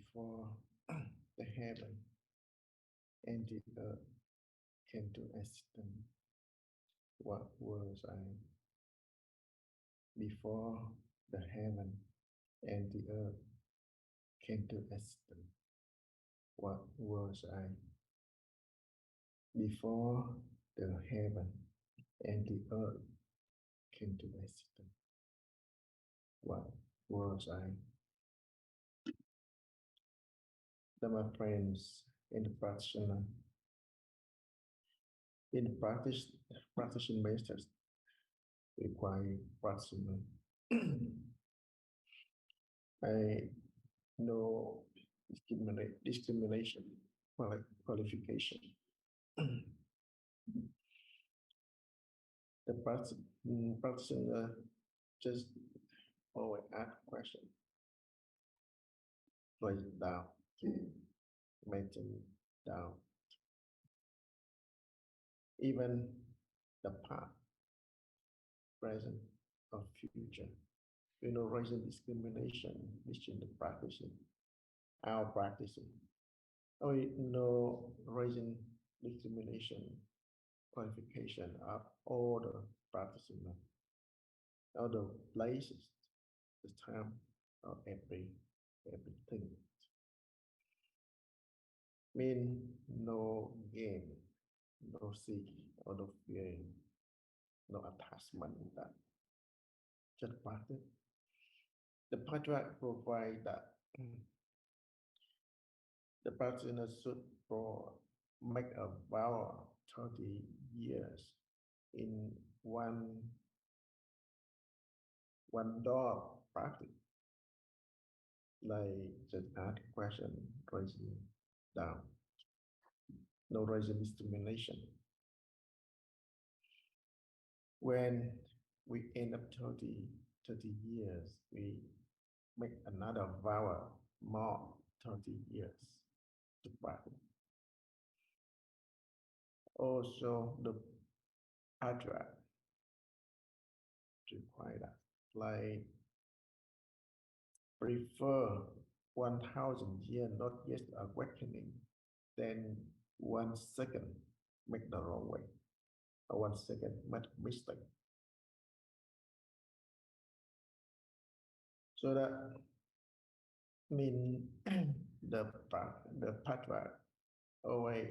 before the heaven and the earth came to existence, what was I? Before the heaven and the earth came to existence, what was I? Before the heaven and the earth came to existence, what was I? So my friends, in the practicing methods require practitioner. I know discrimination qualification. The practitioner just always ask question, write it down, mention down. Even the past, present, or future. Raising discrimination between the practicing, our practicing. We know raising discrimination qualification of all the practicing, all the places, the time, or everything. Mean no gain, no seek, or no fearing, no attachment in that. Just practice. The practice provides that the practitioner should make a vow 30 years in one door practice. Like just ask question, raising down. No raising discrimination. When we end up 30 years, we make another vow more 30 years to practice. Also, the Adra require that, like prefer 1,000 years not yet awakening, then 1 second make the wrong way, or 1 second make mistake. So that mean the pathway always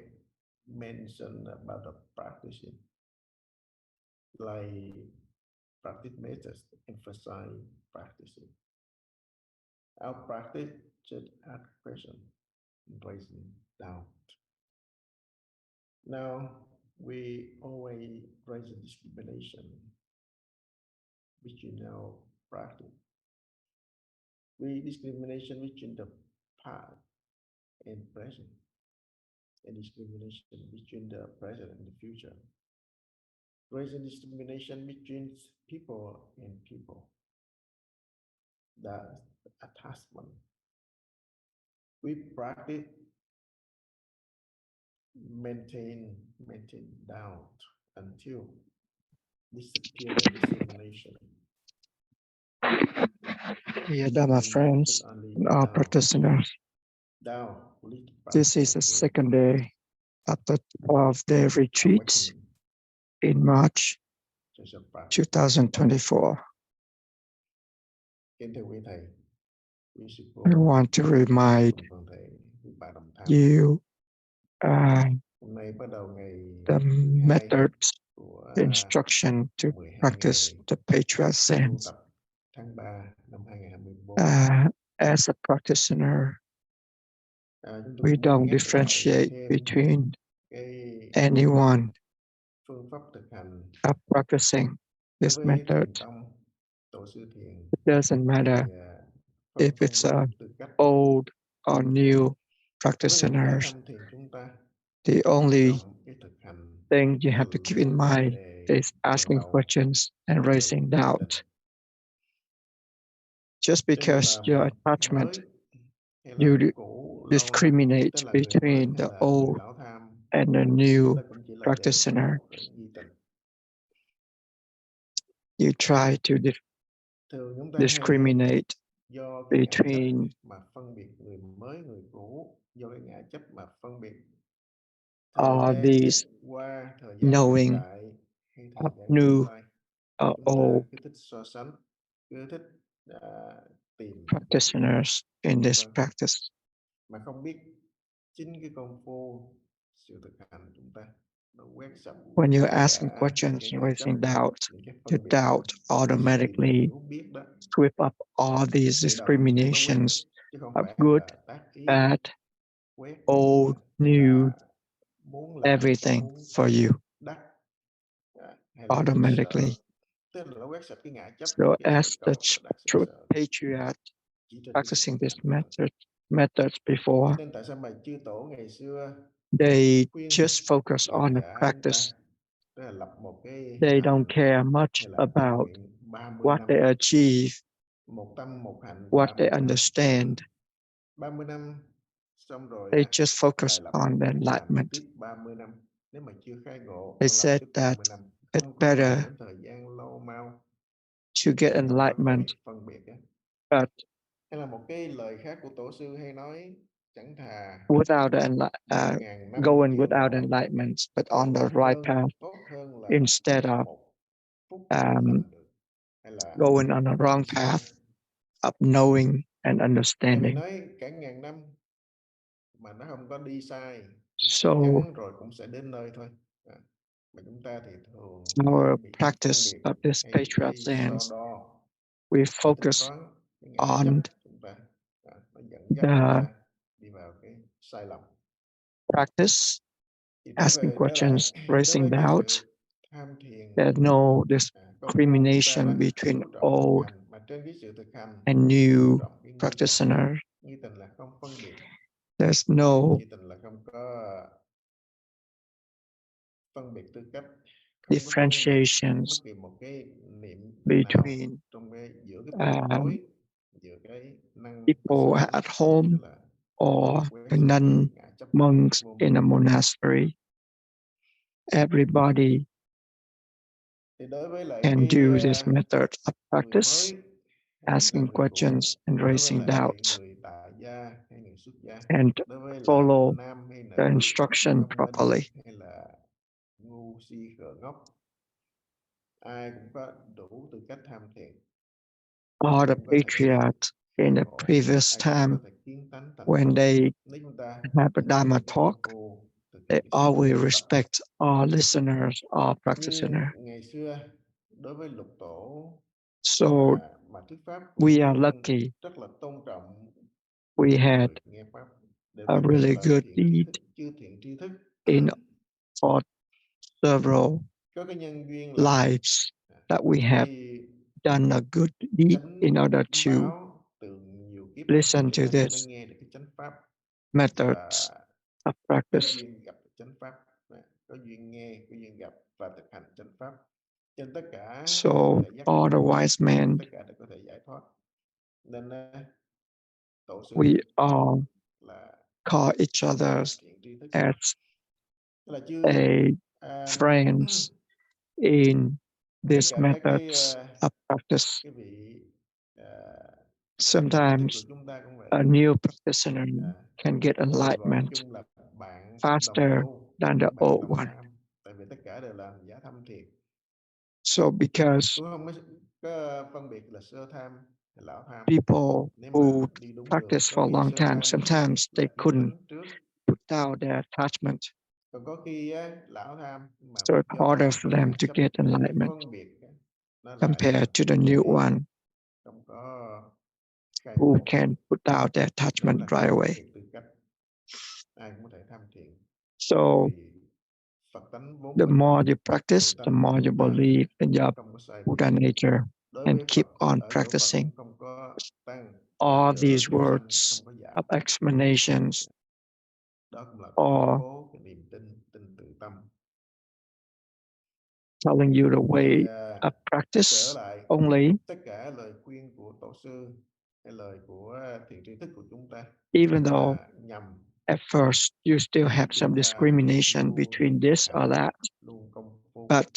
mention about the practicing, like practice methods emphasize practicing. Our practice just ask question, raising down. Now we always raise a discrimination between our practice. We discrimination between the past and present, and discrimination between the present and the future. Raising discrimination between people and people. That's attachment. We practice maintain down until disappear the discrimination. Dear Dharma friends and our practitioners, this is the second day of the 12-day retreat in March 2024. I want to remind you the methods, the instruction to practice the patriarch sense. As a practitioner, we don't differentiate between anyone practicing this method. It doesn't matter if it's old or new practitioners. The only thing you have to keep in mind is asking questions and raising doubt. Just because your attachment, you discriminate between the old and the new practitioner. You try to discriminate do cái ngã chấp between mà phân biệt người mới người cũ, do cái ngã chấp mà phân biệt thời all gian these qua, thời gian hiện knowing tại hay thời of gian tương new lai. or Chúng ta old cứ thích so sánh, cứ thích tìm practitioners in this vâng, practice. mà không biết chính cái công phu sự thực hành chúng ta nó quét sạch When you're tất asking cả những questions cái and ngã chấp, raising doubt, những cái your phân biệt đó, doubt cái sự automatically hiểu biết đó sweep up all these tự động nó quét, discriminations chứ không of phải good, là tác ý bad, quét old, hay new, là muốn làm, everything muốn for you đắc hay là muốn sợ. automatically. Tức là nó quét sạch cái ngã chấp, So cái sợ as the cầu, sợ đắc, sợ true sợ, patriarch chỉ trên cái sự practicing thực this hành thôi. methods Cho before, nên tại sao mà chư tổ ngày xưa they khuyên just focus hành on the giả chúng ta, practice. tức là lập một cái They don't hành care much hay là tâm about nguyện 30 what năm, they achieve, một tâm một hành what they 30 năm, understand. 30 năm xong rồi They just focus lại lập on the một hành enlightenment. tiếp 30 năm. Nếu mà chưa khai ngộ They còn lập said tiếp that 30 năm, it's không có cần better đến thời gian lâu mau to get để không có enlightenment, phải phân biệt á. but Hay là một cái lời khác của tổ sư hay nói, chẳng thà without 1.000 năm going chưa without ngộ enlightenment, but thì on the right path tốt hơn là instead of một phút um, làm được, hay là going on a một wrong kiếp sau. path of knowing and Tại vì understanding. nói cả ngàn năm mà nó không có đi sai thì chắc So chắn rồi cũng sẽ đến nơi thôi. Mà chúng ta thì thường hay our bị phân practice biệt, of this hay patriarch hay so Zans, đo, we hay tính focus toán cái ngã chấp on chúng ta, nó dẫn dắt chúng the ta đi vào cái sai lầm. practice, Thì asking trở lại questions, đối raising với cái doubt. sự tham thiền, There's no công phu chúng ta đó discrimination between chú trọng thực old hành, mà trên cái sự thực hành and chú new trọng cái nghi tình. practitioner. Nghi tình là không phân biệt, There's no nghi tình là không có phân biệt tư cách, không có phân biệt bất differentiations kỳ một cái niệm nào between trong cái giữa cái tuyệt um, đối, giữa cái năng và people sở, at tức home là or quét the sạch cái nun ngã chấp monks vô in a minh. monastery. Everybody Thì đối với lại can cái do this method of người practice, mới hay là asking người questions cũ, and đối với raising lại doubts, người tại gia hay người xuất gia, and đối với là follow nam hay the nữ, instruction thông minh properly. hay là ngu si khờ ngốc, ai cũng có đủ tư cách tham thiền, All ai the cũng có thể patriarchs khai in the ngộ, previous ai cũng có time, thể kiến tánh thành when Phật. they Nếu chúng ta have a thực Dharma hiện cái talk, công phu, thực they hiện cái sự always tu tập. respect all listeners, all Như practitioners. ngày xưa đối với lục tổ So mà thuyết pháp we are luôn lucky rất là tôn trọng we những had người nghe pháp, đều a được gọi really là good thiện tri deed thức, chư thiện tri thức. in for several Có cái nhân duyên lành, lives that có we have cái done a good deed in chánh order to báo từ nhiều kiếp, listen cho to nên mới this nghe được cái chánh pháp methods và of có practice. duyên gặp chánh pháp, có duyên nghe, có duyên gặp và thực hành chánh pháp. Trên tất cả đều có So thể giác all ngộ, the wise men, tất cả đều có thể giải thoát. Nên tổ we sư all là call each chư other thiện tri thức, as tức là chư a friends in tất these cả các methods of practice. cái vị thiện tri thức của Sometimes chúng ta cũng vậy, a new practitioner can get đều gọi enlightenment chung là bạn đồng faster tu, than the bạn old đồng one. tham, tại vì tất cả đều làm giả thâm thiền. So because Cũng không có phân biệt là sơ tham hay lão tham. people Nếu mà who đi đúng đường, practice có for a khi long sơ time, tham sometimes they là kiến couldn't tánh trước, put down their attachment. còn có khi lão tham mà So it's do harder mắc for cái them ngã to chấp get hay là cái enlightenment phân biệt, nó lại compared to the new dễ one không có khai who ngộ. can put down their Đó attachment là right không phân away. biệt tư cách, ai cũng có thể tham thiền, So vì Phật tánh vốn the bình đẳng, more you practice, tự the tánh của more you chúng ta believe in your không có sai biệt. Buddha nature Đối and với keep Phật, on ở chỗ Phật practicing. không có tăng, ở All chỗ these chúng sanh words không có giảm. of explanations Đó cũng là củng or cố cái niềm tin, tin tự tâm. telling you the Thì way of trở practice lại only, tất cả lời khuyên của tổ sư hay lời của thiện tri thức của chúng ta even đều though là nhằm at first you still have chúng some ta discrimination luôn between thực this or hành, that, luôn công phu. but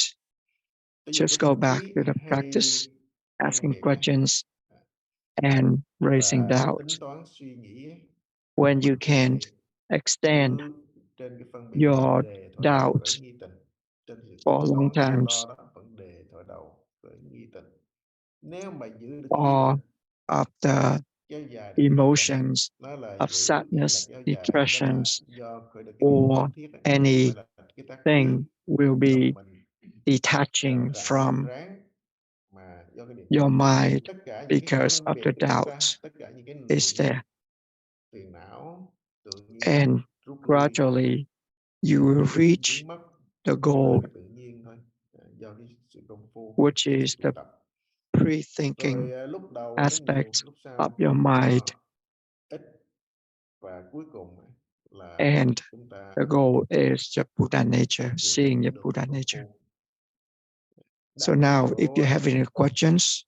Ví dụ just cái go tinh back khí to the hay practice, phân asking biệt questions, and raising và doubt. tính toán suy nghĩ When you bất can't kỳ extend cứ trên cái phân biệt your vấn đề thổi đầu doubt khởi nghi tình, trên sự for tính long toán sầu times, lo đó, vấn đề thổi đầu khởi nghi tình, nếu mà giữ được nghi or tình of the kéo dài được nghi tình, emotions nó là of giữ hay là sadness, kéo dài đó là depressions, do khởi được cái niềm or kiến thiết ấy, chứ không phải là cái tác ý. anything will Còn be mình rào detaching rã gượng from ráng mà do cái niềm your tin. mind Tất cả những cái because phân of biệt the của chúng ta, doubt tất cả những cái is niệm there. phiền não tự nhiên And rút lui, gradually you will reach biến mất the do goal, cái tự nhiên thôi, do cái sự công phu, which cái sự is tu the tập. pre-thinking Rồi lúc đầu nó nhiều, aspect lúc of sau your mind, nó ít, và cuối cùng là and chúng ta the goal is your Buddha nature, thực seeing hiện your được cái Buddha công nature. phu. So Đại đa now, if số you have any questions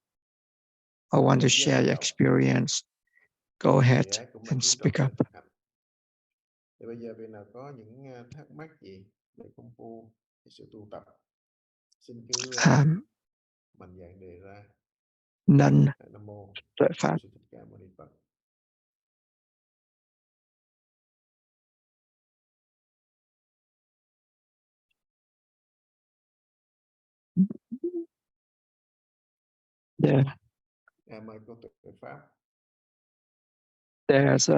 or want to người share dân your giàu experience, go thì ahead cũng là and chú trọng speak up. sự thực hành. Thì bây giờ vị nào có những thắc mắc gì về công phu, về sự tu tập, xin cứ mạnh dạn đề ra. None Nam mô tuệ pháp. Sư Thích Ca Mâu Ni Phật. Yeah, Mời cô tuệ pháp. there's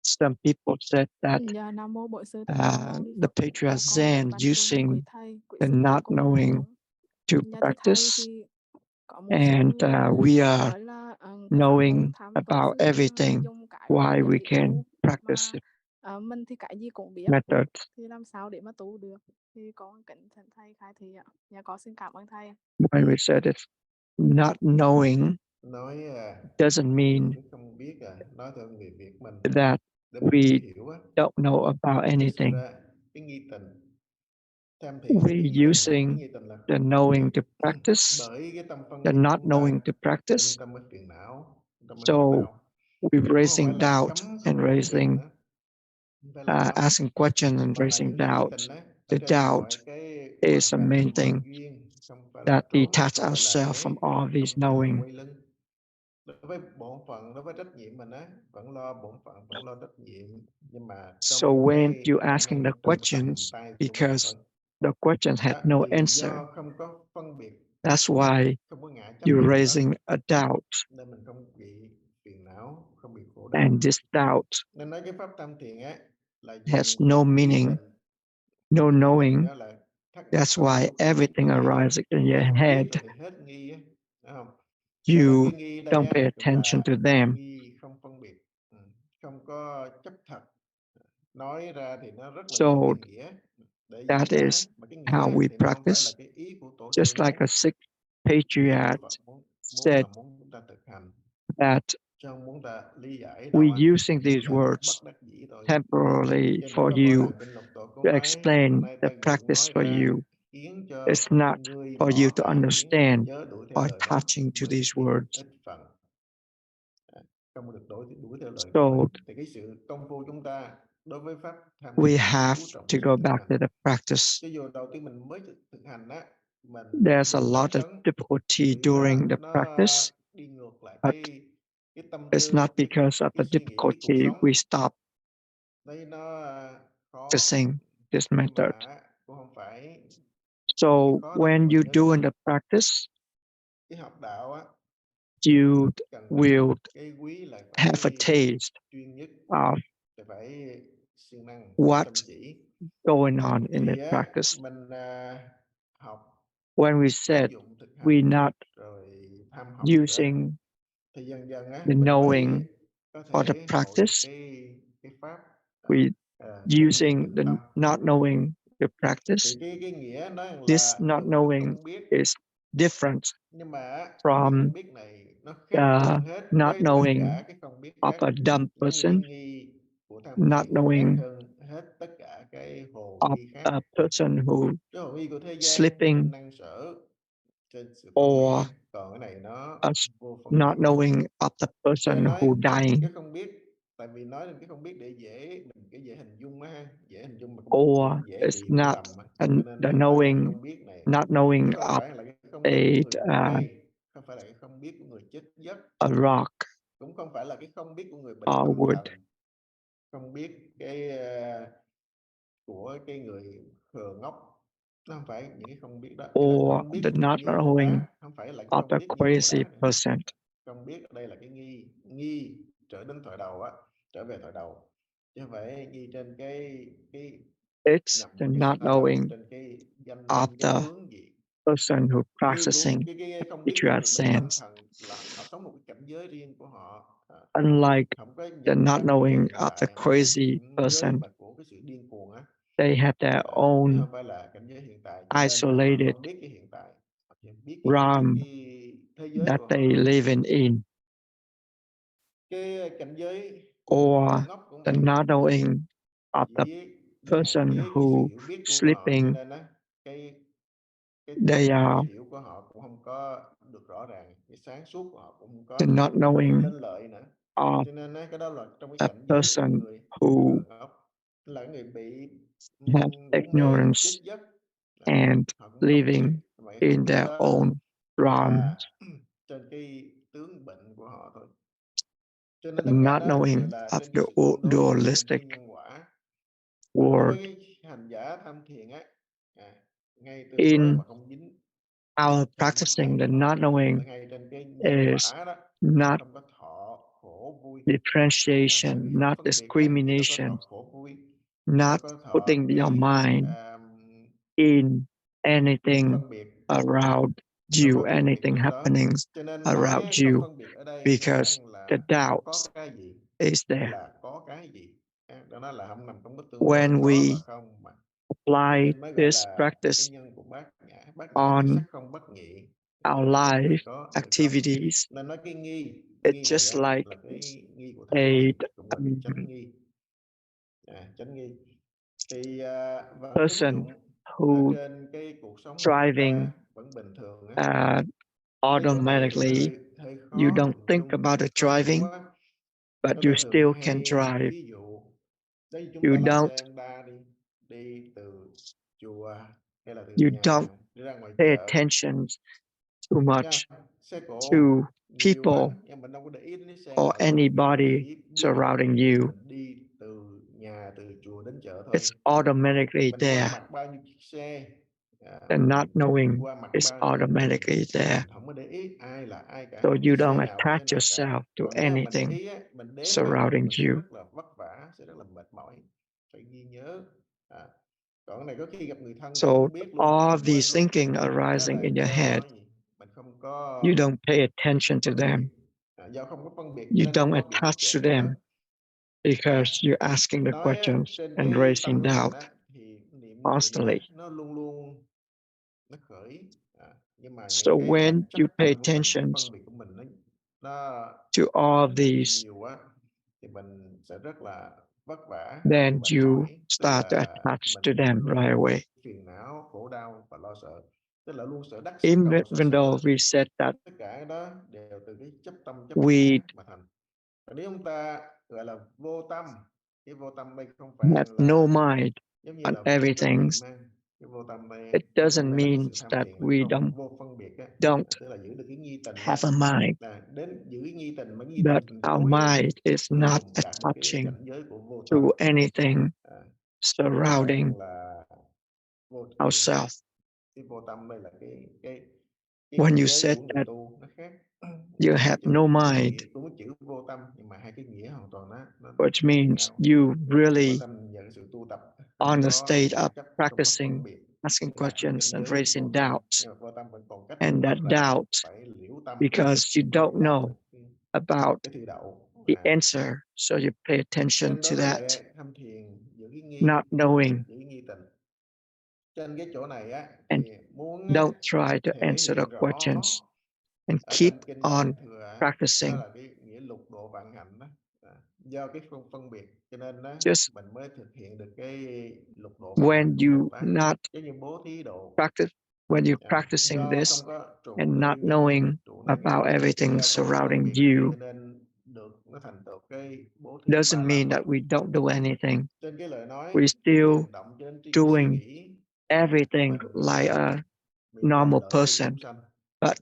some people said that Dạ, Nam mô Bổn Sư Thích Ca Mâu Ni the Phật. patriarch Dạ, con kính Zen bạch sư using quý thầy, quý the sư phụ not cùng đại knowing chúng. to Dạ thưa thầy practice, thì có một số and người we are nói là cái pháp môn knowing tham tổ about sư là everything, dùng cái why mệnh we để can tu, practice mà it mình thì cái gì cũng biết, methods. thì làm sao để mà tu được? Thì con kính thỉnh thầy khai thị ạ. Dạ con xin cảm ơn thầy. When we said it's not knowing, Nói doesn't mean cái không biết, nói theo người Việt mình that để mình we dễ hiểu don't know about thực sự anything. ra cái nghi tình, tham thiền là cái nghi We're tình, cái using nghi tình là the không biết. knowing to practice, Bởi cái tâm phân the biệt của not chúng ta knowing to practice. nên tâm mới phiền não, tâm mới So khổ đau. we're Cũng không phải raising là doubt cấm and không có phân biệt raising, nữa, không phải là cấm, asking questions and mà là raising những cái nghi doubt. tình đấy ở The trên doubt mọi cái is hoàn the cảnh, main mọi thing duyên, không phải là that trốn, detach không phải là ourselves né, from all không these phải là knowing. quay lưng. Đối với bổn phận, đối với trách nhiệm mình vẫn lo bổn phận, vẫn lo trách nhiệm, nhưng mà So trong when cái you're khả asking the năng, trong cái tầm questions, tay của mình because thôi. the questions had Đó, no thì answer, do không có phân biệt, that's why không có ngã chấp you're trước đó, raising a doubt, nên mình không bị phiền não, không bị khổ đau. and this doubt Nên nói cái pháp tam thiền là has dùng no cái nghi meaning, tình. no Nghi tình knowing. đó là thắc mắc That's không why hiểu, không biết everything cái gì, arises in your không head. biết rồi thì hết nghi phải không? Nên là You cái nghi don't đây pay cũng attention là to them. nghi không phân biệt, không có chấp thật. Nói ra thì nó rất là nhiều So cái nghĩa để diễn that tả, is mà cái how nghĩa we thì nó không phải là practice. cái ý của tổ sư Just like muốn. a sick Ý của patriarch Phật muốn said là muốn chúng ta thực hành, that chứ không muốn ta lý giải đâu we're using chỉ these là words bất đắc dĩ thôi. temporarily Trên for Pháp Hoa you Đàn Kinh Lục Tổ có to nói, explain nay the ta nguyện practice nói for ra you. khiến cho It's not ngươi for you bỏ to tà kiến, understand chớ đuổi theo by lời đó, touching to bởi these kiến words. ít phần. Không được đuổi theo lời So nói. Thì cái sự công phu chúng ta đối với pháp tham we thiền have chú trọng to sự go thực back hành. to the practice. Cho dù đầu tiên mình mới thực hành mình There's a bị cấn lot of cấn, difficulty vì during the nó practice, đi ngược lại but cái tâm it's tư, not because of the cái suy nghĩ, cái cuộc difficulty sống. we stop Đây nó khó, practicing this nhưng method. mà cũng không phải So vì cái khó đó when mà you nhớ do in kỹ. the practice, Cái học đạo you cần will cái quý là have a phải taste chuyên nhất, of phải siêng năng, what chăm chỉ. going on in the Vì practice. mình học, When we ứng said dụng thực we're hành not rồi tham học nữa, using thì dần dần the mình knowing mới có for the thể hội được practice, cái pháp we're chánh niệm using tịnh the tâm. not knowing the Thì practice. cái nghĩa nói rằng This là not cái knowing không biết, is different nhưng mà cái from không biết này nó khác the hơn hết not với tất knowing cả cái không biết of khác. a dumb Giống như cái person, nghi của tham not thiền nó khác knowing hơn hết tất cả cái hồ of nghi khác. a person who Cái hồ nghi của thế gian sleeping, trên năng sở, trên sự phân or biệt, còn cái này nó us vô phân not biệt. knowing of the Cho person nói who dying, cái không biết, tại vì nói đến cái không biết để dễ hình dung dễ hình dung mà or cũng dễ it's bị hiểu not lầm cho nên the nói cái knowing, không biết này not chứ knowing không of phải là cái không biết của người a phàm phu. không phải là cái không biết của người chết giấc, a rock, cũng không phải là cái không biết của người bệnh or tâm wood, thần, không biết cái của cái người khờ ngốc. Nó không phải những cái không biết đó, nghĩa là or không biết the not như Bồ knowing Tát, không phải là cái of không the biết như Bồ crazy Tát nữa. person. Không biết ở đây là cái nghi trở đến thoại đầu á, trở về thoại đầu, chứ không phải nghi trên cái It's nhầm the cái not sai lầm knowing trên cái danh of minh, cái the tướng gì. person who Nghi của practicing cái không biết của spiritual người bệnh tâm sense, thần là họ sống một cái cảnh giới riêng của họ, unlike không có the nhận not ra cảnh giới knowing hiện of the tại, họ sống crazy cảnh giới person. mà của cái sự điên cuồng á, They have their chứ own không phải là cảnh giới hiện tại, cho nên họ isolated không biết cái hiện tại, họ chỉ biết realm cái thế giới that của they họ. live in, Cái cảnh giới của người ngu or ngốc cũng the vậy, not knowing of the chỉ hạn person chế cái sự who hiểu biết của họ, cho sleeping. nên á cái They tầm are hiểu của họ cũng không có được rõ ràng, cái sáng suốt của họ cũng không the có not được knowing lên lợi nữa. of Cho nên á, cái đó là trong cái a cảnh giới của person người who khờ ngốc, là người bị have ngủ mê, chết ignorance giấc. Đó, and họ cũng không biết, living mà cái in không biết their đó own realm, là trên cái tướng bệnh của họ thôi. Cho nên the tất cả not đó đều knowing là of trên cái the sự tương đối, trên dualistic cái nhân quả. Đối với world. cái hành giả tham thiền á, ngay từ tối In mà không dính our không có practicing, thấy the họ, not knowing ngay trên cái nhân is quả đó, mà not không có thọ khổ vui, tại differentiation, vì không not phân biệt á, thì đâu có thọ discrimination, khổ vui, đâu not có thọ putting your cái mind in anything phân biệt, around đâu you, có phân biệt anything trong đó. happenings Cho nên nói around không you, phân biệt ở đây không phải because the là không có doubts cái gì, is hay there. là có cái gì. Đó nó là không nằm trong bất tương đối, When có và we không mà. Cho apply nên mới gọi this là cái practice nhân của bát nhã thì sắc on không bất nhị, our người life có người không. activities, Nên nói cái it's nghi này just á, like là cái nghi của tham a thiền, cũng là cái chánh nghi, chánh nghi. Thì vẫn ứng person dụng ở who trên cái cuộc sống mà chúng ta driving vẫn bình thường á. Cái chỗ này nó automatically. hơi You khó don't hình think dung, about the hơi khó hiểu driving, á. but Người you ta thường still can hay dùng drive. ví dụ, nếu như chúng You ta lái don't xe Honda đi từ chùa hay là từ you don't nhà đi ra ngoài pay chợ attention too nha, much xe cộ to nhiều quá, people nhưng mình đâu có để ý đến cái xe or cộ đâu, mình anybody chỉ biết là surrounding you. mình đi từ nhà từ chùa đến chợ thôi. It's automatically Mình qua there. mặt bao nhiêu chiếc xe, The not mình knowing qua mặt is bao nhiêu người, automatically there. mình không có để ý ai là ai cả, So không you biết don't xe nào là xe attach nào cả. yourself to Còn nếu mà mình để anything ý á, mình đếm á, thì surrounding mình sẽ you. rất là vất vả, sẽ rất là mệt mỏi, phải ghi nhớ. Còn cái này có khi gặp người thân cũng So không biết luôn, all mình quên these luôn. thinking Cái đó arising là in your head, do gì? Mình không có you don't pay attention to phân biệt, them. do không có phân biệt cho You nên không don't có bị mắc attach to kẹt trong đó. them because you're asking the Nói á, questions trên and cái raising tâm mình doubt á, thì niệm á, constantly. nó luôn luôn nó khởi, nhưng mà So những cái when chấp you pay tâm của mình, cái attention phân biệt của mình nó to all these, nhiều quá, thì mình sẽ rất là vất vả, then mệt you mỏi, tức start to là attach to mình them luôn right luôn away. phiền não, khổ đau và lo sợ, tức là luôn sợ đắc sợ cầu, sợ Even though sửa. we said that Tất cả cái đó đều từ cái chấp tâm chấp we ngã mà thành. Và nếu chúng ta gọi là vô tâm, cái vô tâm đây không phải have no là mind giống như on là vô chấp everything, niệm ha. Cái vô tâm đây it nếu trong doesn't đây là cái mean sự tham that thiền, we còn vô phân biệt á, don't tức là giữ được cái nghi tình á, have a mind, đến giữ cái nghi tình, mà nghi but tình our thối á, mind is cuối not cùng đạt được cái attaching cảnh giới của vô to tâm. anything À, cái đó surrounding là vô thiền. ourselves. Cái vô tâm đây là cái When cảnh you giới said của người that tu nó khác. you Hai cái have chữ no cái mind, nghĩa cũng có chữ vô tâm, nhưng mà hai cái nghĩa hoàn toàn nó which khác means nhau. you Vô really tâm nhận sự tu tập không on the có state of chấp, không có phân practicing, biệt, asking đạt được questions cảnh and giới của raising vô tâm. doubts, Nhưng mà vô tâm vẫn còn cách, and that tức là doubt, phải liễu tâm because you mới don't đạt được know about cái thi đậu. the answer, so you pay attention Nên to đối với that lại tham thiền giữ cái not knowing. giữ cái nghi tình. Trên cái chỗ này á, And thì muốn don't try to thể answer the hiện rõ questions and ở keep trong kinh on Đại Thừa, nó practicing. là cái nghĩa lục độ vạn hạnh đó. Do cái không phân biệt cho nên đó, Just mình mới thực hiện được cái lục độ vạn hạnh when của Bồ you Tát, not giống như bố thí độ. practice, when you're practicing Do this không có trụ and not nơi này knowing trụ nơi about kia, everything do không có phân surrounding biệt, you, cho nên được nó thành tựu cái bố thí ba doesn't la mean mật. that we don't do anything. Trên cái lời nói, We're từ cái still hành động cho đến cái suy doing nghĩ, everything mình like a vì làm normal lợi cho person, chúng sanh. but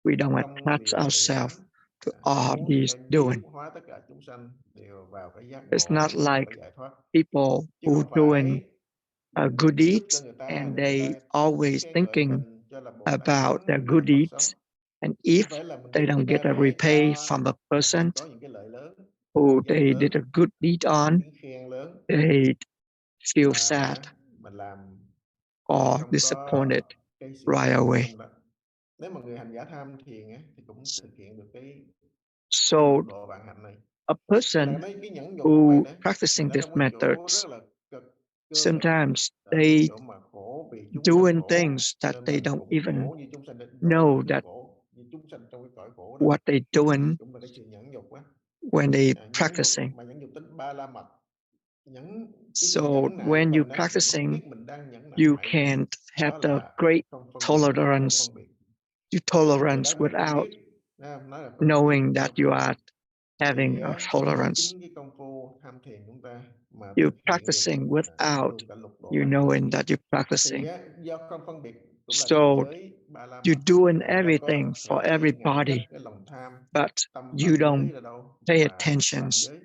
We don't trong attach điều tự tánh, ourselves to all muốn these cho doing. biến hóa tất cả chúng sanh đều vào cái giác It's ngộ, not vào like cái giải thoát, people chứ who không doing phải good mình giúp cho deeds người ta and để người they ta always khen ngợi thinking mình cho là Bồ Tát about sống their hay good là Phật sống. deeds. And if Không phải là mình they giúp người don't get ta a để repay from a họ được person có những cái lợi lớn, who giác they lớn, did a good deed on, tiếng khen lớn, they feel sad mà mình làm or không có disappointed cái sự right tập away. trung đó. Nếu mà người hành giả tham thiền á, thì cũng thực hiện được cái So lục độ vạn hạnh này. a Là person nói cái nhẫn nhục cũng vậy who đấy, practicing nó these trong cái chỗ rất methods, là cực, cơ cực, sometimes ở cái they chỗ mà khổ vì chúng sanh doing khổ, things that nên they mình don't cũng even khổ như chúng sanh trong cái know nước that khổ, như chúng sanh trong cái cõi khổ đó, what they doing cũng là cái sự nhẫn nhục á. when they Nhẫn nhục practicing. mà nhẫn nhục tính ba la mật, cái sự So nhẫn nại của when you mình á, mình không practicing, biết mình đang nhẫn nại you mãi mãi, can't have đó the là great không phân biệt, không tolerance. phân biệt. You Cái tolerance đó là không without biết, nói là không biết, knowing that không you phân biệt. are having Thì a với tolerance. chính cái công phu tham thiền chúng ta mà You thực hiện được practicing without luôn cả lục độ you vạn hạnh knowing này, that you're thì practicing. do không phân biệt cũng là So cảnh giới ba la mật, you're doing mà đâu có everything for thể ngại chấp everybody, cái lòng tham, but tâm you phạm don't giới là đâu pay mà attention phạm giới.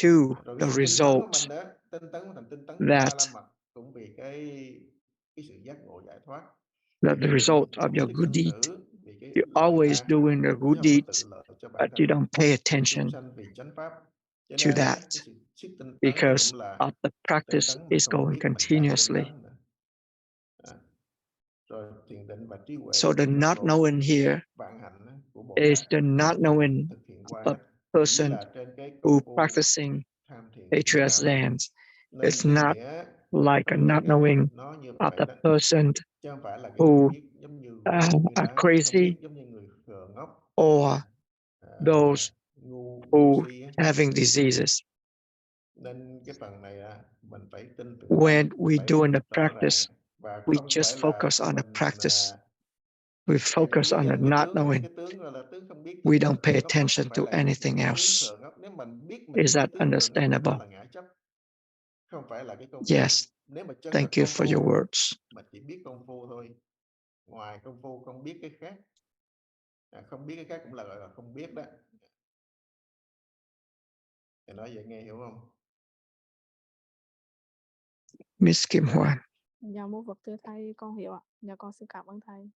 to Rồi cái the sự tinh tấn của result mình đó, tinh tấn thành tinh tấn ba la that mật cũng vì cái sự giác ngộ giải thoát. the Vì result mình of không your thích good sanh deed. tử, vì cái You're lợi always tha, doing the good chứ không có tự deeds, lợi cho bản but you thân, don't pay vì chúng attention sanh, vì chánh pháp. Cho to nên that á, cái sự sức tinh tấn because cũng là of the tinh practice tấn mà is không going biết mình đang tinh continuously. tấn nữa. Rồi thiền định và trí huệ So là the cái not giác ngộ knowing here vạn hạnh á, của Bồ is Tát the mà not chúng ta knowing thực hiện qua of hết, a chỉ person là trên cái who công phu practicing tham thiền của chúng ta thôi. patriarchs. Nên It's ý not nghĩa like a phân biệt not á, knowing nó như of vậy the đó, person chứ không phải là cái không who biết giống như như are đá, không biết crazy giống như người khờ ngốc hay or là those ngu who si á. having diseases. Nên cái phần này mình phải tin tưởng When we phải doing the rõ ràng, practice, và we không phải just là focus on the mình practice. We cái focus on the danh cái not tướng knowing. cái tướng gọi là tướng không biết, We tướng don't pay khờ ngốc đó không attention phải to là anything cái tướng else. khờ ngốc. Nếu mình biết mình Is có cái that tướng khờ ngốc thì đó understandable? là ngã chấp, không phải là cái công phu. Yes. Nếu mà chân thật Thank you công for your phu words. mà chỉ biết công phu thôi, ngoài công phu không biết cái khác, không biết cái khác cũng là gọi là không biết đó. Thì nói vậy nghe hiểu không? Miss Kim Hoan. Dạ mô Phật thưa thầy, con hiểu ạ. Dạ con xin cảm ơn thầy.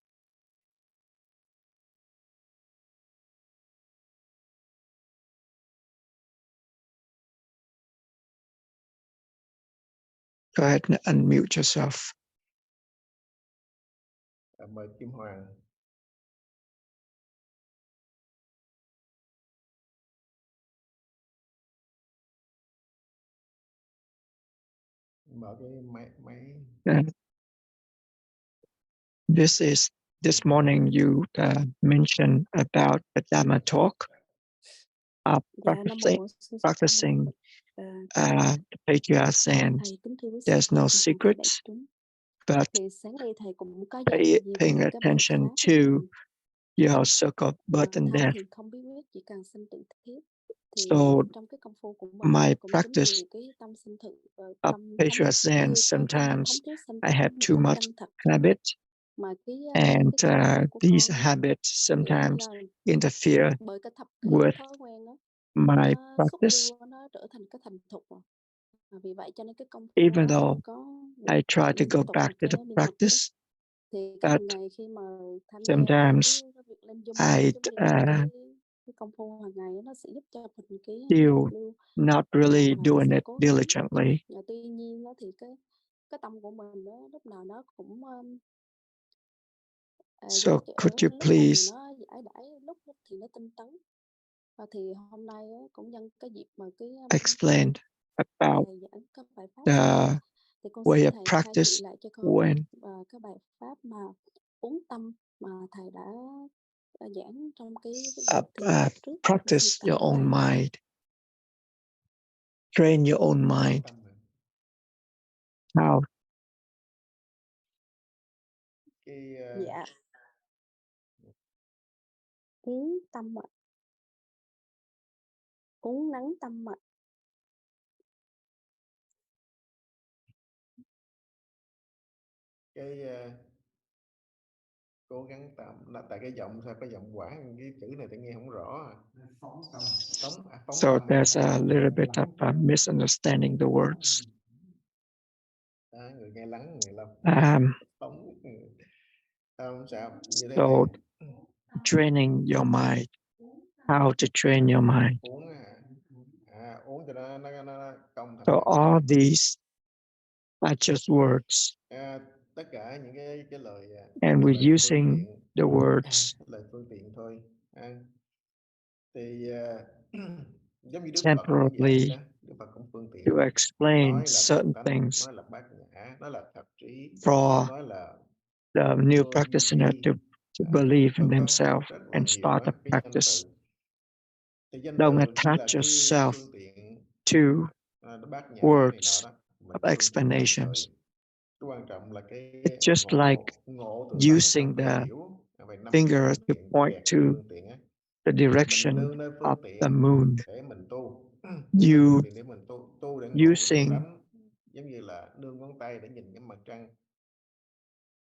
Go ahead and unmute yourself. Mời Kim Hoàng. Mở cái máy. This morning you mentioned about the Dharma talk. Practicing the patriarchs, and there's no secrets, but paying attention to your circle of birth and death. So my practice of patriarchs, and sometimes I have too much habit, and these habits sometimes interfere with my practice. Even though I try to go back to the practice, but sometimes I still not really doing it diligently. So could you please explain about the way of practice when practice your own mind, train your own mind? How? Dạ. Uống tâm ạ. Uống nắng tâm ạ. Cái cố gắng tại cái giọng sao cái giọng Quảng cái chữ này tôi nghe không rõ. Phóng So tâm. there's a little bit of misunderstanding the words. Người nghe lắng, người làm phóng. Không sao như thế So này. training your mind, how to train your mind. Uống cho nó công thành. So all these are just words. Tất cả những cái lời And we're lời using the words lời phương tiện thôi. Thì giống như Đức Phật cũng vậy temporarily đó. Đức Phật cũng phương tiện. to explain Nói là certain tánh, things nói là bát nhã, nói là thập trí, for nói là the new vô practitioner vi, to believe in có themselves rất là and nhiều start a cái danh practice. từ. Thì danh Don't từ chỉ là attach cái yourself phương tiện to bát nhã này nọ words đó, of phương tiện tạm explanations. thời. Cái quan trọng là cái It's just like ngộ tự tánh using phải the hiểu về năm finger phương to tiện, point kẹt to phương tiện á. the Mình direction nương nơi of phương the tiện moon. để mình tu. You Để mình tu để ngộ tự using tánh, giống như là nương ngón tay để nhìn cái mặt trăng.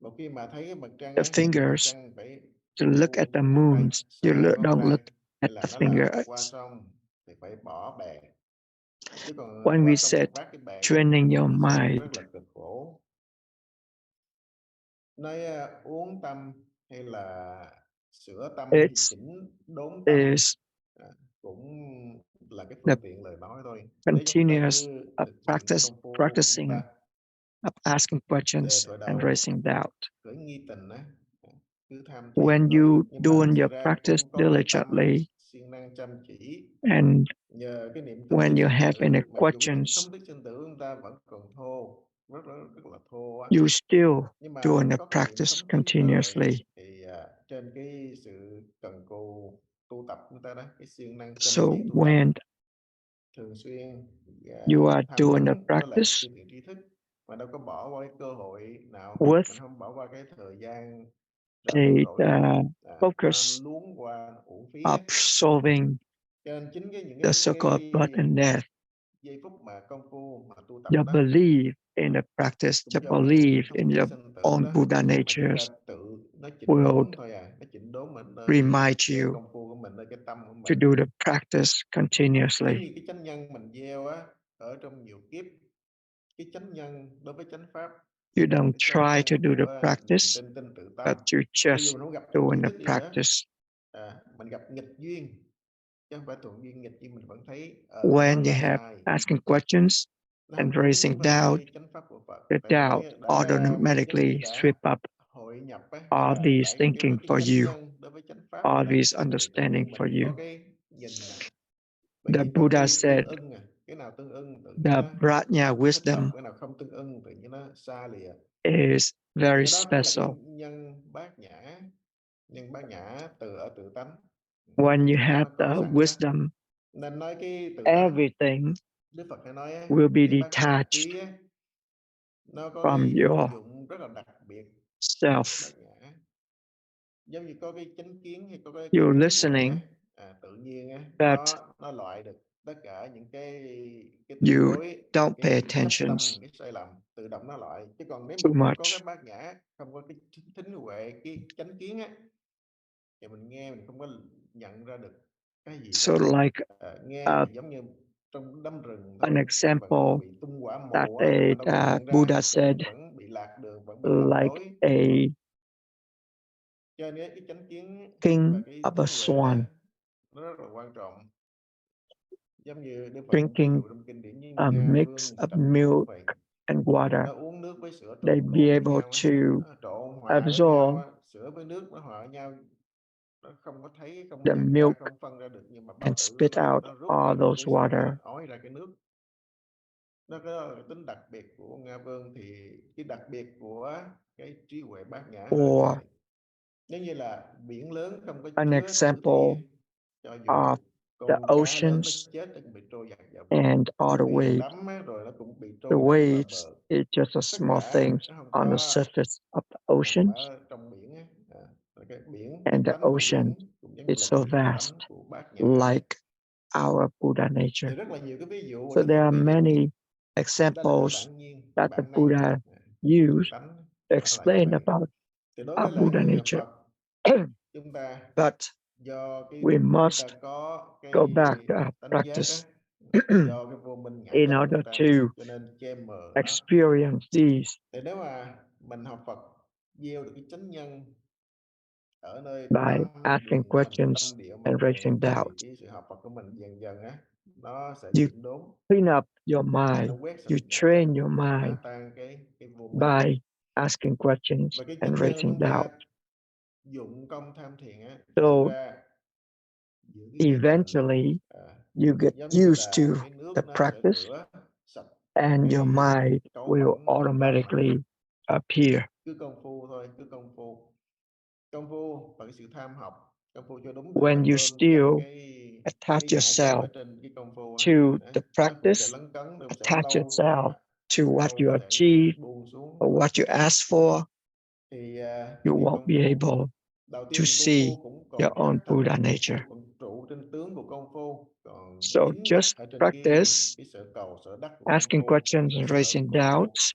Một khi mà thấy cái mặt trăng the á, nhìn mặt fingers trăng phải to look at the ngón tay, moons. You xa ngón don't tay, look hay at là the nó là qua fingers. sông thì phải bỏ bè. Chứ còn When qua we sông said vác cái bè training your đi sông mind, rất là cực khổ. Nói uống tâm hay là sửa tâm hay it chỉnh đốn tâm is cũng là cái the phương tiện lời nói thôi. Nếu chúng ta continuous cứ of thực hiện công phu của chúng practicing ta of asking để questions thoại and đầu raising doubt. khởi nghi tình á, cứ tham When thiền thôi. you Nhưng mà doing thực your ra practice cũng có cái tâm diligently, siêng năng chăm chỉ. and Nhờ cái niệm không when thích you sinh have any tử, mặc dù cái niệm questions, không thích sinh tử chúng ta vẫn còn thô, rất là thô á. you still Nhưng mà doing the có cái niệm practice sống chết rồi continuously. thì trên cái sự cần cù tu tập chúng ta đó, cái siêng năng chăm So chỉ tu tập when thường xuyên you are tham doing the vấn với lại practice phương tiện tri thức, mà đâu có bỏ qua cái cơ hội nào, with mình không bỏ qua cái thời gian a rảnh rỗi nào nó focus luống qua uổng phí of á. solving Cho nên chính những the circle of birth and death, giây phút mà công phu mà tu tập you đó believe in the practice, you cũng do cái niệm believe không in thích your sinh tử own đó Buddha mà chúng ta natures tự nó chỉnh will đốn thôi nó chỉnh đốn mình nơi remind cái you công phu của mình, nơi cái tâm của to mình. do the practice Giống continuously. như cái chánh nhân mình gieo á ở trong nhiều kiếp, cái chánh nhân đối với chánh pháp, You don't cái chánh try to nhân do the của niềm practice, tin tự but tâm. you Cho dù just mình không gặp doing tri the thức đi nữa, practice. mình gặp nghịch duyên chứ không phải thuận duyên, nghịch duyên mình vẫn thấy When nó you là have sai, asking questions nó and không raising đúng với doubt, cái chánh pháp của Phật. the Tại doubt vì giống automatically như đã sweep up hội nhập á, all these đã gắn kết thinking với cái for chánh you, nhân đối với chánh pháp all rồi đó, these thì tự understanding nhiên for mình có you. cái nhìn bởi The vì có Buddha cái tương said, ưng cái nào tương ưng tự nhiên the nó Prajna thích hợp, wisdom cái nào không tương ưng tự nhiên nó xa lìa. is Thì very cái đó cũng là cái special. nhân bát nhã từ ở tự tánh. When you Trong đó have nó the có sẵn đó. wisdom, Nên nói cái tự tánh, everything Đức Phật hay nói will be cái bát nhã detached trí á, nó có from cái your công dụng rất là đặc biệt. self. Bát nhã giống như có cái chánh kiến hay có cái You're trí tuệ listening tự nhiên á, that nó loại được tất cả những cái từ you chối, don't pay cái chấp attention tâm, cái sai lầm, tự động nó loại. Chứ còn nếu mà too không có cái much. bát nhã, không có cái thính huệ, cái chánh kiến á, thì mình nghe mình không có nhận ra được cái gì So cả. like Nghe thì giống như trong đâm rừng an thôi, vẫn example bị tung quả that mù á, mà đâu có nhận ra, Buddha said, vẫn bị lạc đường, vẫn bị lầm like lối. a Cho nên cái chánh kiến và king cái of a thính huệ đó swan nó rất là quan trọng. Giống như Đức Phật cũng ví drinking dụ trong kinh điển như a Nga mix Vương of trầm luộc milk vậy. and water. Nó uống nước với sữa They trộn be lộn với able nhau á, to nó trộn hòa với nhau absorb á, sữa với nước nó hòa với nhau, nó không có thấy, không the nhận ra, milk không phân ra được, nhưng mà bao and tử spit out nó rút all ra được those cái sữa, water. nó ói ra cái nước. Nó có cái tính đặc biệt của Nga Vương, thì cái đặc biệt của cái trí huệ bát nhã là cái Or này. Nếu như là biển lớn không có an chứa sử thi, example cho of dù the con cá lớn nó oceans chết nó cũng bị trôi dạt vào bờ, and all the thuyền waves. đắm rồi nó cũng bị The trôi dạt vào waves bờ. is just a Tất small cả thing nó không on the có surface of the nằm oceans, ở trong biển á. Cái biển, cái and the tánh của ocean biển cũng giống như is là so cái vast, tánh của bát nhã vậy. like our Buddha Thì nature. rất là nhiều cái ví dụ mà So Đức there Phật are ví dụ, many cái đó là cái examples bản nhiên, cái that the bản năng, Buddha tự used tánh to nó là như explain vậy. about Thì đối our với lại Buddha người nature. Phật chúng ta But do cái we chúng must ta có cái go back to our tánh giác practice do cái vô minh ngã in chấp order chúng ta, to cho nên che mờ nó. experience these Thì nếu mà mình học Phật gieo được cái chánh nhân ở nơi by tâm asking điền của mình, questions tâm địa của and mình, raising thì doubt. cái sự học Phật của mình dần dần á nó sẽ You chỉnh đốn, clean up your nó mind, quét sạch you ngã chấp, train your phá mind tan cái vô minh. by asking questions Và cái and chánh nhân raising chúng ta doubt. dụng công tham thiền á, So thực ra giữa cái quá trình eventually you get giống như used là to cái nước the nó sẽ practice rửa sạch and your cái mind cấu will bẩn ở trong tâm. automatically appear. Cứ công phu thôi, cứ công phu và cái sự tham học, công phu cho đúng When để you bơm still tránh cái attach ngã chấp ở yourself trên cái công phu to the nó cũng sẽ practice, lấn cấn, nó cũng sẽ attach lâu yourself to what lâu you có thể achieve buông xuống. or what you ask for, Thì you việc won't công be phu able đầu tiên to thì công see phu cũng your còn own khác, Buddha công nature. phu còn trụ trên tướng của công phu, còn So dính mắc just ở trên practice cái sở cầu sở đắc của công asking phu, questions sở and sở raising của công phu. doubts.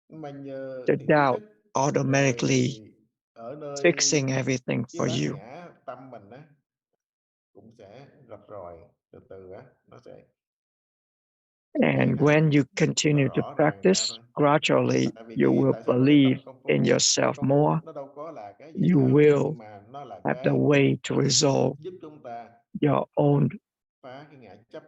Mà nhờ The thiện tri doubt thức automatically rồi ở nơi fixing everything cái for bát you. nhã tâm mình á cũng sẽ rạch ròi từ từ á, nó sẽ And when you continue to rõ ràng ra practice, thôi. gradually Tại vì you will tại sao mình phải tập believe công in phu? yourself Công more. phu nó đâu có là cái gì You đâu, will nhưng mà nó là have the cái way to resolve giúp chúng ta your own phá cái ngã chấp.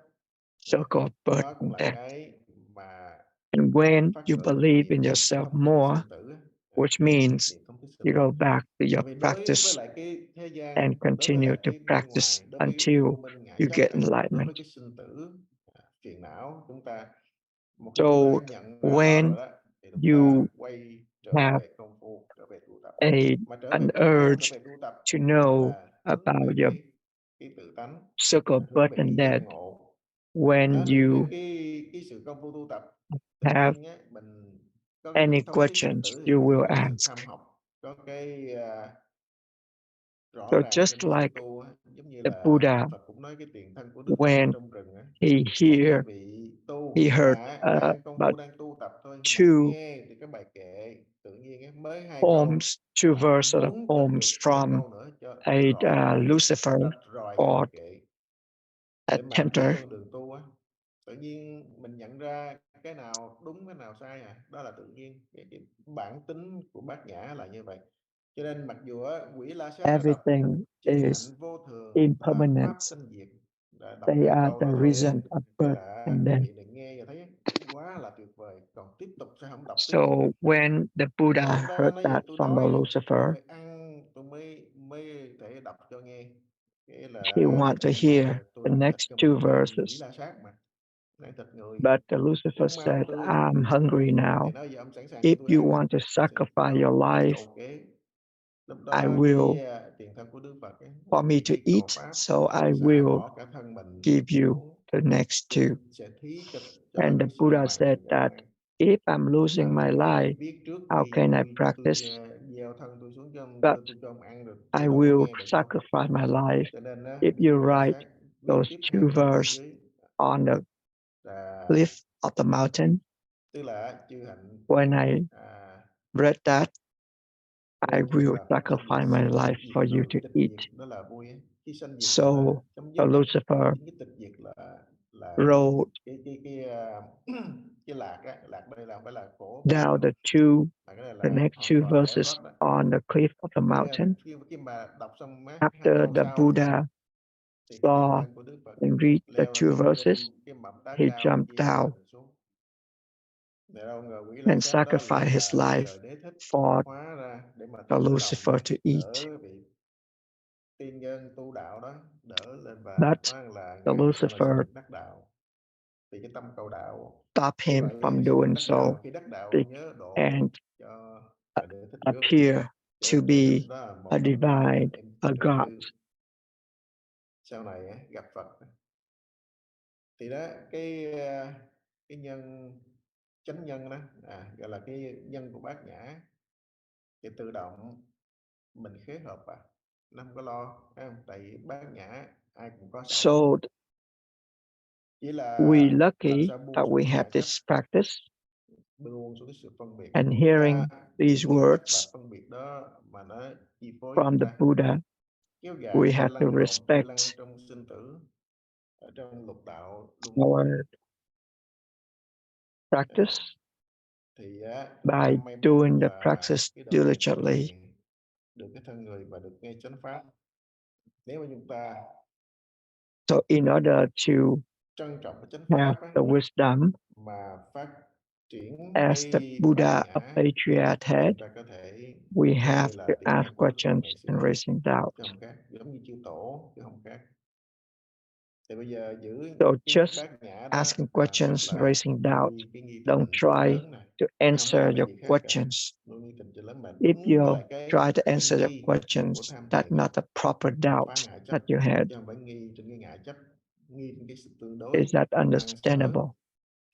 circle of birth Nó cũng and là death. cái mà And when phát you khởi believe cái in niệm yourself thống thiết more, sinh tử á. which means Niệm thống thiết sinh you tử. go back to Tại your vì đối với practice lại cái thế gian, and đối với continue lại to cái bên practice ngoài, đối với until vô minh ngã you chấp get đối với enlightenment. cái sinh tử phiền não, chúng ta một khi chúng ta So nhận ra nó rồi when đó thì chúng ta you quay trở have về công phu, trở về tu tập. Mà trở an về công phu, trở urge về tu tập to know là hướng về about your cái tự tánh, circle of hướng birth về cái and giác death, ngộ. when Hướng you đến cái sự công phu tu tập tự have nhiên á, mình có cái any niệm thống thiết sinh questions, tử thì you mình will có cái sự ask. tham học, có cái rõ So ràng just trong cái sự like tu á, giống như the là Buddha, Phật cũng nói cái tiền thân của Đức Phật ở when trong rừng á, he có cái hear vị tu he heard mà đang công phu about đang tu tập thôi mà two nghe thì cái bài kệ tự nhiên á, mới 2 câu poems, two mà verses of muốn tập poems được 2 from câu nữa cho a rõ ràng Lucifer rạch ròi cái bài or kệ a để mà đi tempter. con đường tu á. Tự nhiên mình nhận ra cái nào đúng cái nào sai đó là tự nhiên, cái bản tính của bát nhã là như vậy. Cho nên mặc dù á, quỷ La Sát nó đọc Everything chư is hạnh vô thường là impermanent. pháp sanh diệt, đọc They hai are câu the đó thôi á, reason of cái birth là and quý death. vị này nghe và thấy quá là tuyệt vời, còn tiếp tục sao không đọc tiếp? So when the Còn Buddha chúng ta heard nói that tôi from the đói, tôi Lucifer, phải ăn, tôi mới thể đọc cho nghe. Cái he là wanted to nhưng hear mà tôi the ăn thịt next cơ two mà, tại vì quỷ verses. La Sát mà, ăn thịt người, But the Lucifer uống máu said, tươi. I'm hungry Thì now. nói giờ ông sẵn sàng cho If tôi you ăn want to sacrifice your cái life, cầu kế. Lúc I đó will cái tiền thân của Đức Phật ấy, for me vì to cái cầu eat, pháp so I xả will bỏ cả thân mình give you xuống, the next two. sẽ thí cho And the cái sứ Buddha mạng said này that ăn. if I'm losing Làm my cho life, biết trước how khi can I tôi practice? gieo thân tôi xuống cho But tôi cho ông ăn được, I tôi đâu có will nghe được đâu. sacrifice my life Cho nên if Đức you Quỷ La write Sát viết those tiếp hai two câu bên verses dưới on the là cliff of the mountain. tức là chư hạnh When I read that, I vô thường will là pháp sanh sacrifice diệt, my sự life tịch for diệt you rồi, to tịch eat. diệt đó là vui ấy. Khi sanh diệt So là chấm the dứt, Lucifer chính cái tịch diệt là wrote cái lạc á, lạc đây là không phải là khổ down mà cái này the là next hoàn two toàn giải verses thoát đó. on the cliff of the Thế mountain. khi mà đọc xong hai After câu the sau Buddha thì cái tiền saw thân của Đức Phật and read the leo two lên verses, cái mỏm đá he cao jumped chia down thân xuống. Để đâu ngờ quỷ La and Sát đó lại sacrificed his là life đời đế thích for hóa ra để mà the thử Lucifer lòng to eat. đỡ vị tiên nhân tu đạo đó đỡ lên và But nói là the ngài sau này sẽ Lucifer được đắc đạo. Vì cái tâm cầu đạo stopped như him vậy from sẽ được doing đắc đạo, so mà khi đắc đạo nhớ độ and cho đời đế thích trước. appear Để to đế thích be đó là một a trong những divine, em a thứ God. tư sau này gặp Phật. Thì đó cái nhân chánh nhân đó gọi là cái nhân của bát nhã thì tự động mình khế hợp nó không có lo, thấy không? Tại vì bát nhã ai cũng có sẵn, So chỉ là we làm lucky sao buông that we xuống have ngã chấp. this practice. buông xuống cái sự phân biệt. And Chúng hearing ta these cứ nghe và words phân biệt đó mà nó chi phối from chúng the ta, Buddha, kéo dài we chúng ta have to lăn lộn trôi lăn respect trong sinh tử, ở trong lục đạo luân our hồi. practice Thì chúng ta by may mắn doing the là practice cái đời này có diligently. quyền được cái thân người và được nghe chánh pháp. Nếu mà chúng ta So in order to trân trọng cái chánh have pháp the wisdom mà phát triển as the cái bát Buddha of nhã, Patriarch thì had, chúng ta có thể we giống have như to là Địa ask Tạng Vương Đức questions ngày xưa, and raising doubt. chứ không khác, giống như chư tổ chứ không khác. Thì bây giờ giữ So cái just bát nhã đó asking rất questions, là raising doubt. nuôi cái nghi Don't tình cho try lớn này, to chứ không answer làm cái your gì khác cả. questions. Nuôi nghi tình cho lớn mà If đúng với you lại try to cái answer your nghi của questions, tham that's thiền, not the proper phá doubt ngại chấp, that you had. chứ không phải nghi trên cái ngại chấp, nghi trên cái sự tương đối, Is that năng sở. understandable?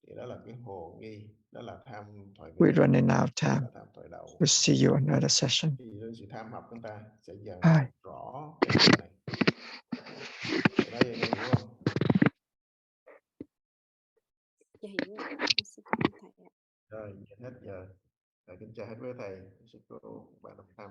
Thì đó là cái hồ nghi, đó là tham thoại We're miệng, running out of đó time. là tham thoại đầu. We'll see you another session. Thì sự tham học chúng ta sẽ dần Bye. rõ cái điều này. Thì nói vậy nghe hiểu không? Dạ hiểu ạ. Con xin cảm ơn thầy ạ. Rồi, hết giờ. Thầy kính chào hết với thầy, sư cô, bạn đồng tham.